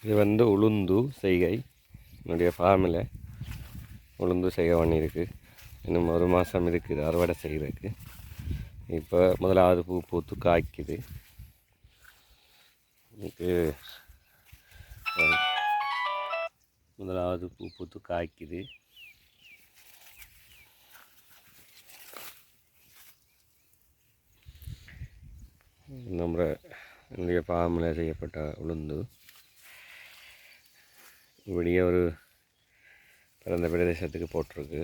இது வந்து உளுந்து செய்கை. என்னுடைய ஃபார்மில் உளுந்து செய்கை பண்ணியிருக்கு. இன்னும் ஒரு மாதம் இருக்குது அறுவடை செய்கிறதுக்கு. இப்போ முதலாவது பூ பூத்து காய்க்குது. இதுக்கு முதலாவது பூ பூத்து காய்க்குது. என்னுடைய ஃபார்மில் செய்யப்பட்ட உளுந்து இப்படியே ஒரு பிறந்த பிரதேசத்துக்கு போட்டிருக்கு.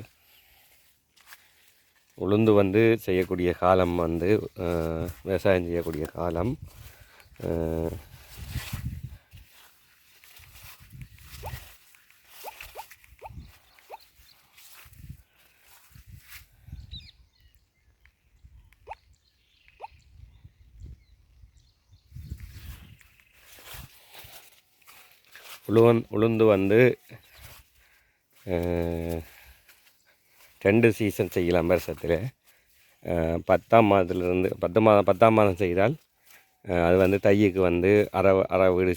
உளுந்து வந்து செய்யக்கூடிய காலம் வந்து விவசாயம் செய்யக்கூடிய காலம் உளுந்து வந்து 2 சீசன் செய்யலாம் வருஷத்தில். 10ஆம் மாதத்துலேருந்து 10ஆம் மாதம் செய்தால் அது வந்து தையுக்கு வந்து வீடு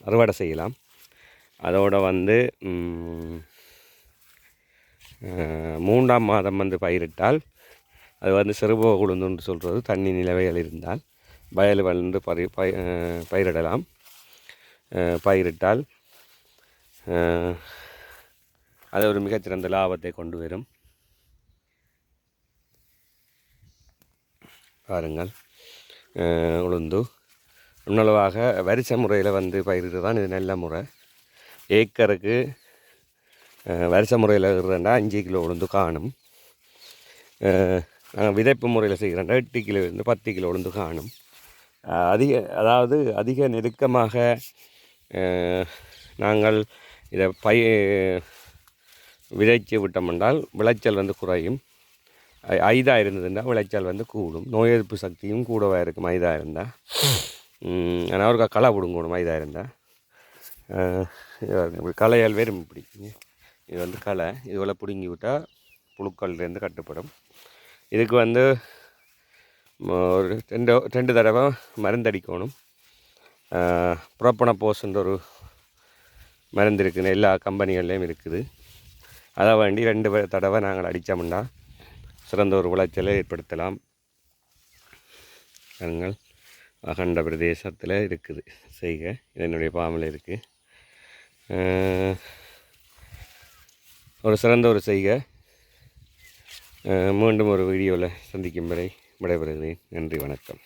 அறுவடை செய்யலாம். அதோடு வந்து 3ஆம் மாதம் வந்து பயிரிட்டால் அது வந்து சிறுபோக உளுந்துன்னு சொல்கிறது. தண்ணி நிலவைகள் இருந்தால் வயல் வந்து பயிரிடலாம். பயிரிட்டால் அது ஒரு மிகச்சிறந்த லாபத்தை கொண்டு வரும். பாருங்கள், உளுந்து உணவாக வரிசை முறையில் வந்து பயிரிடுறது தான் இது நல்ல முறை. ஏக்கருக்கு வரிசை முறையில் இருக்கிறேன்டா 5 கிலோ உளுந்து காணும். நாங்கள் விதைப்பு முறையில் செய்கிறேன்டா 8 கிலோலேருந்து 10 கிலோ உளுந்து காணும். அதிக நெருக்கமாக நாங்கள் இதை விதைச்சு விட்டோம்னால் விளைச்சல் வந்து குறையும். ஐதாக இருந்ததுன்னா விளைச்சல் வந்து கூடும். நோய் எதிர்ப்பு சக்தியும் கூடவாக இருக்கும் ஐதாக இருந்தால். ஆனால் ஒரு களை பிடுங்கணும் ஐதாக இருந்தால். இப்படி களையால் வெறும் இப்படி இது வந்து களை இதுவரை பிடுங்கி விட்டால் புழுக்கள்லேருந்து கட்டுப்படும். இதுக்கு வந்து ஒரு 2 தடவை மருந்தடிக்கணும். புரோப்பனோபோஸ்ன்ற ஒரு மருந்து இருக்குது, எல்லா கம்பெனிகள்லேயும் இருக்குது. அதை வேண்டி 2 தடவை நாங்கள் அடித்தோம்னா சிறந்த ஒரு விளைச்சலை ஏற்படுத்தலாம். நாங்கள் அகண்ட பிரதேசத்தில் இருக்குது செய்க. என்னுடைய ஃபார்மில் இருக்குது. ஒரு சிறந்த ஒரு செய்க. மீண்டும் ஒரு வீடியோவில் சந்திக்கும் வரை விடைபெறுகிறேன். நன்றி, வணக்கம்.